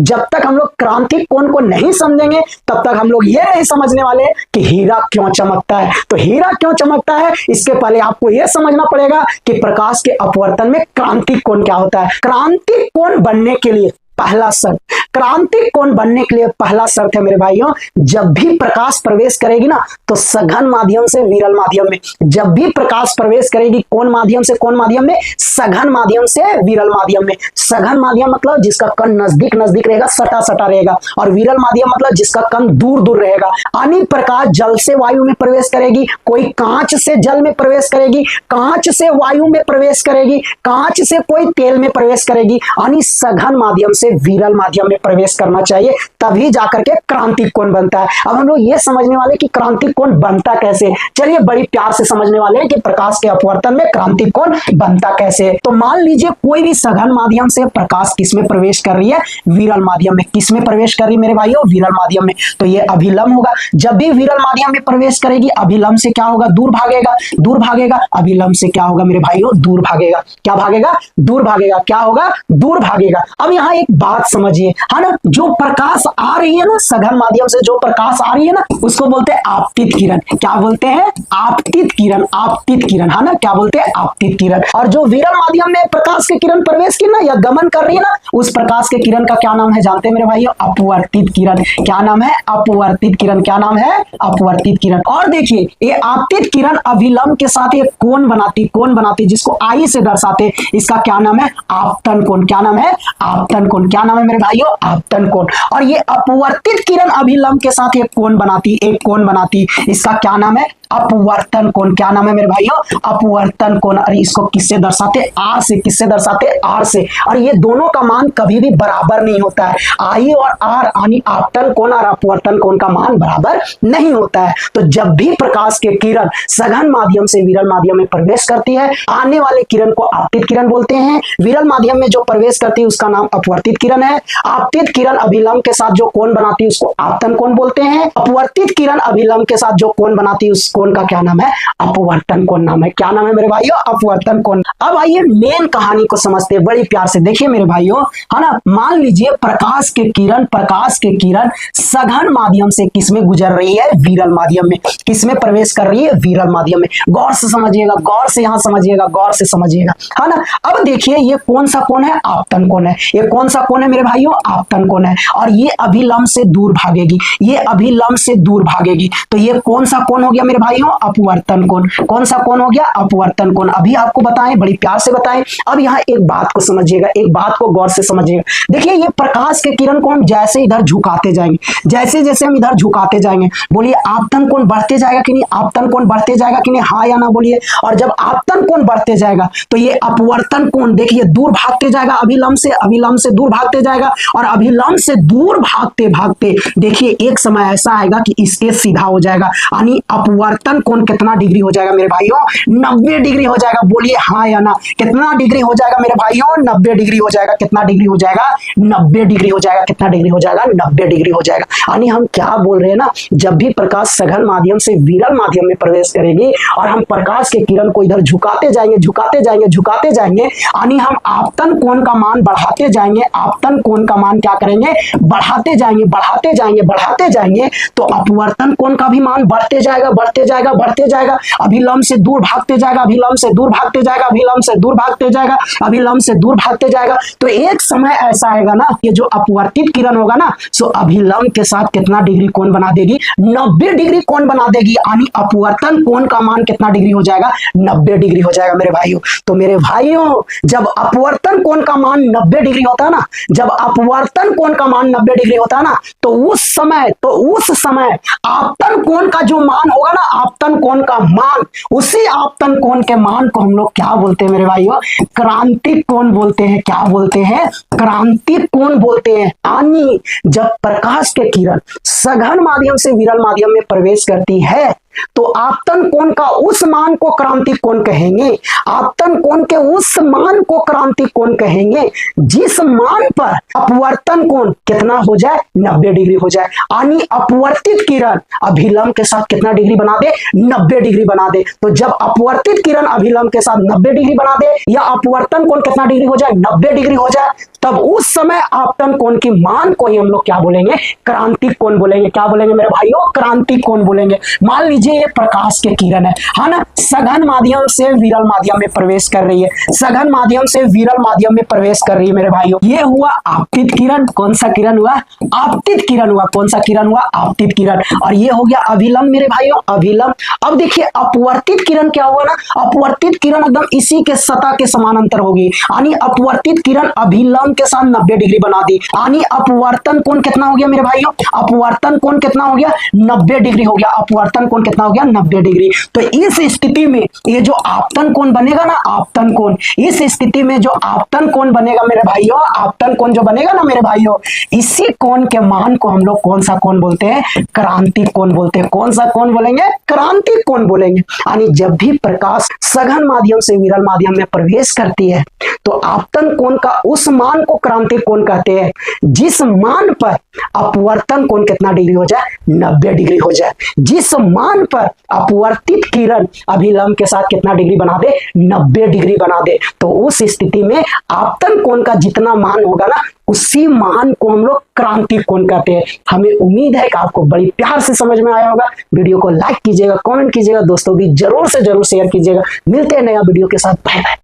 जब तक हम लोग क्रांतिक कोण को नहीं समझेंगे तब तक हम लोग ये नहीं समझने वाले कि हीरा क्यों चमकता है। तो हीरा क्यों चमकता है, इसके पहले आपको यह समझना पड़ेगा कि प्रकाश के अपवर्तन में क्रांतिक कोण क्या होता है। क्रांतिक कोण बनने के लिए पहला शर्त, क्रांतिक कोण बनने के लिए पहला शर्त है मेरे भाइयों, जब भी प्रकाश प्रवेश करेगी ना तो सघन माध्यम से विरल माध्यम में, जब भी प्रकाश प्रवेश करेगी कौन माध्यम से कौन माध्यम में, सघन माध्यम से विरल माध्यम में। सघन माध्यम मतलब जिसका कण नजदीक नजदीक रहेगा, सटा सटा रहेगा, और विरल माध्यम मतलब जिसका कण दूर दूर रहेगा। यानी प्रकाश जल से वायु में प्रवेश करेगी, कोई कांच से जल में प्रवेश करेगी, कांच से वायु में प्रवेश करेगी, कांच से कोई तेल में प्रवेश करेगी, यानी सघन माध्यम से विरल माध्यम में प्रवेश करना चाहिए, तभी जाकर के क्रांतिक कोण बनता है। अब हम लोग ये समझने वाले कि क्रांतिक कोण बनता कैसे, चलिए बड़ी प्यार से समझने वाले हैं कि प्रकाश के अपवर्तन में क्रांतिक कोण बनता कैसे। तो मान लीजिए कोई भी सघन माध्यम से प्रकाश किसमें प्रवेश कर रही है, विरल माध्यम में। किसमें प्रवेश कर रही है मेरे भाइयों, विरल माध्यम में। तो ये अभिलंब होगा, जब भी विरल माध्यम में प्रवेश करेगी अभिलंब से क्या होगा, दूर भागेगा, दूर भागेगा, अभिलंब से क्या होगा मेरे भाइयों, दूर भागेगा। क्या भागेगा, दूर भागेगा। क्या होगा, दूर भागेगा। अब यहाँ एक बात समझिए, है ना, जो प्रकाश आ रही है ना सघन माध्यम से, जो प्रकाश आ रही है ना उसको बोलते हैं आपतित किरण। क्या बोलते हैं, आपतित किरण, आपतित किरण, है ना, क्या बोलते हैं, आपतित किरण। और जो विरल माध्यम में प्रकाश की किरण प्रवेश की ना या गमन कर रही है ना, उस प्रकाश के किरण का क्या नाम है जानते हैं मेरे भाइयों, अपवर्तित किरण। क्या नाम है, अपवर्तित किरण। क्या नाम है, अपवर्तित किरण। और देखिए ये आपतित किरण अभिलंब के साथ एक कोण बनाती, कोण बनाती जिसको आई से दर्शाते, इसका क्या नाम है, आपतन कोण। क्या नाम है, आपतन कोण। क्या नाम है मेरे भाइयों, आपतन कोण। और ये अपवर्तित किरण अभिलंब के साथ एक कोण बनाती, एक कोण बनाती, इसका क्या नाम है, अपवर्तन कोण। क्या नाम है मेरे भाइयों, अपवर्तन कोण। अरे इसको किससे दर्शाते, आर से। किससे दर्शाते, आर से। और ये दोनों का मान कभी भी बराबर नहीं होता है, आई और आर यानी आपतन कोण और अपवर्तन कोण का मान बराबर नहीं होता है। तो जब भी प्रकाश के किरण सघन माध्यम से विरल माध्यम में प्रवेश करती है, आने वाले किरण को आपतित किरण बोलते हैं, विरल माध्यम में जो प्रवेश करती है उसका नाम अपवर्तित किरण है। आपतित किरण अभिलंब के साथ जो कोण बनाती है उसको आपतन कोण बोलते हैं। अपवर्तित किरण अभिलंब के साथ जो कोण बनाती है उस कोण का क्या नाम है, अपवर्तन कोण नाम है। क्या नाम है मेरे भाइयों, अपवर्तन कोण। अब आइए मेन कहानी को समझते हैं बड़ी प्यार से। देखिए मेरे भाइयों, है ना, मान लीजिए प्रकाश के किरण, प्रकाश के किरण सघन माध्यम से किसमें गुजर रही है, विरल माध्यम में। किसमें प्रवेश कर रही है, विरल माध्यम में। गौर से समझिएगा, गौर से यहां समझिएगा, गौर से समझिएगा, है ना। अब देखिए ये कौन सा कोण है, आपतन कोण है। ये कौन सा कोण है मेरे भाइयों, आपतन कोण है। और ये अभिलंब से दूर भागेगी, ये अभिलंब से दूर भागेगी। तो ये कौन सा कोण हो गया मेरे भाइयों, अपवर्तन कोण। कौन सा कोण हो गया, अपवर्तन कोण। अभी आपको बताएं, बड़ी प्यार से बताएं। अब यहाँ एक बात को समझिएगा, एक बात को गौर से समझिएगा। देखिए ये प्रकाश के किरण को हम जैसे इधर झुकाते जाएंगे, जैसे जैसे हम इधर झुकाते जाएंगे, बोलिए आपतन कोण बढ़ते जाएगा कि नहीं, आपतन कोण बढ़ते जाएगा कि नहीं, हाँ या ना बोलिए। और जब आपतन कोण बढ़ते जाएगा तो ये अपवर्तन कोण देखिए दूर भागते जाएगा, अभिलंब से, अभिलंब से दूर भागते जाएगा। और अभिलंब से दूर भागते भागते देखिए एक समय ऐसा आएगा कि इसके सीधा हो जाएगा, यानी अपवर्तन कोण कितना डिग्री हो जाएगा मेरे भाइयों, 90 डिग्री हो जाएगा। बोलिए हाँ या ना, कितना डिग्री हो जाएगा मेरे भाइयों, 90 डिग्री हो जाएगा। कितना डिग्री हो जाएगा, 90 डिग्री हो जाएगा। कितना डिग्री हो जाएगा, 90 डिग्री हो जाएगा। यानी हम क्या बोल रहे हैं ना, जब भी प्रकाश सघन माध्यम से विरल माध्यम में प्रवेश करेगी और हम प्रकाश के किरण को इधर झुकाते जाएंगे, झुकाते जाएंगे, झुकाते जाएंगे, यानी हम आपतन कोण का मान बढ़ाते जाएंगे, आपतन कोण का मान क्या करेंगे, बढ़ाते जाएंगे, बढ़ाते जाएंगे, बढ़ाते जाएंगे। तो अपवर्तन कोण का भी मान बढ़ते जाएगा, बढ़ते जाएगा, बढ़ते जाएगा। अभिलंब से दूर भागते जाएगा, अभिलंब से दूर भागते जाएगा, अभिलंब से दूर भागते जाएगा, अभिलंब से दूर भागते जाएगा। तो एक समय ऐसा आएगा ना, ये जो अपवर्तित किरण होगा ना, सो अभिलंब के साथ कितना डिग्री कोण बना देगी, 90 डिग्री कोण बना देगी। यानी अपवर्तन कोण का मान कितना डिग्री हो जाएगा, 90 डिग्री हो जाएगा मेरे भाइयों। तो मेरे भाइयों जब अपवर्तन कोण का मान 90 डिग्री होता है ना, जब अपवर्तन कोण का मान 90 डिग्री होता है ना, तो उस समय आपतन कोण का जो मान होगा ना, आपतन कोण का मान, उसी आपतन कोण के मान को हम लोग क्या बोलते हैं मेरे भाइयों, क्रांतिक कोण बोलते हैं। क्या बोलते हैं, क्रांतिक कोण बोलते हैं। यानी जब प्रकाश के किरण सघन माध्यम से विरल माध्यम में प्रवेश करती है तो आपतन कोण का उस मान को क्रांतिक कोण कहेंगे, आपतन कोण के उस मान को क्रांतिक कोण कहेंगे जिस मान पर अपवर्तन कोण कितना हो जाए, 90 डिग्री हो जाए। यानी अपवर्तित किरण अभिलंब के साथ कितना डिग्री बना दे, 90 डिग्री बना दे। तो जब अपवर्तित किरण अभिलंब के साथ 90 डिग्री बना दे या अपवर्तन कोण कितना डिग्री हो जाए, 90 डिग्री हो जाए, तब उस समय आपतन कोण की मान को ही हम लोग क्या बोलेंगे, क्रांतिक कोण बोलेंगे। क्या बोलेंगे मेरे भाइयों, क्रांतिक कोण बोलेंगे। मान लीजिए ये प्रकाश के किरण है ना, सघन माध्यम से विरल माध्यम में प्रवेश कर रही है, सघन माध्यम से विरल माध्यम में प्रवेश कर रही है मेरे भाइयों। ये हुआ आपतित किरण। कौन सा किरण हुआ, आपतित किरण हुआ। कौन सा किरण हुआ, आपतित किरण। और ये हो गया अभिलंब मेरे भाइयों, अभिलंब। अब देखिए अपवर्तित किरण क्या हुआ ना, अपवर्तित किरण एकदम इसी के सतह के समानांतर होगी, यानी अपवर्तित किरण अभिलंब के साथ 90 डिग्री बना दी, यानी अपवर्तन कोण कितना हो गया मेरे भाइयों, अपवर्तन कोण कितना हो गया, 90 डिग्री हो गया। अपवर्तन कोण कितना हो गया, 90 डिग्री। तो इस स्थिति में ये जो आपतन कोण बनेगा ना, आपतन कोण, इस स्थिति में जो आपतन कोण बनेगा मेरे भाइयों, आपतन कोण जो बनेगा ना मेरे भाइयों, इसी कोण के मान को हम लोग कौन सा कोण बोलते हैं, क्रांतिक कोण बोलते हैं। कौन सा कोण बोलेंगे, क्रांतिक कोण बोलेंगे। यानी जब भी प्रकाश सघन माध्यम से विरल माध्यम में प्रवेश करती है तो आपतन कोण का उस मान को क्रांतिक कोण कहते हैं जिस मान पर अपवर्तन कोण कितना डिग्री हो जाए, 90 डिग्री हो जाए। जिस मान पर अपवर्तित किरण अभिलंब के साथ कितना डिग्री बना दे, 90 डिग्री बना दे, तो उस स्थिति में आपतन कोण का जितना मान होगा ना, उसी मान को हम लोग क्रांतिक कोण कहते हैं। हमें उम्मीद है कि आपको बड़ी प्यार से समझ में आया होगा। वीडियो को लाइक कीजिएगा, कमेंट कीजिएगा, दोस्तों भी जरूर से जरूर शेयर कीजिएगा। मिलते हैं नया वीडियो के साथ। Bye bye.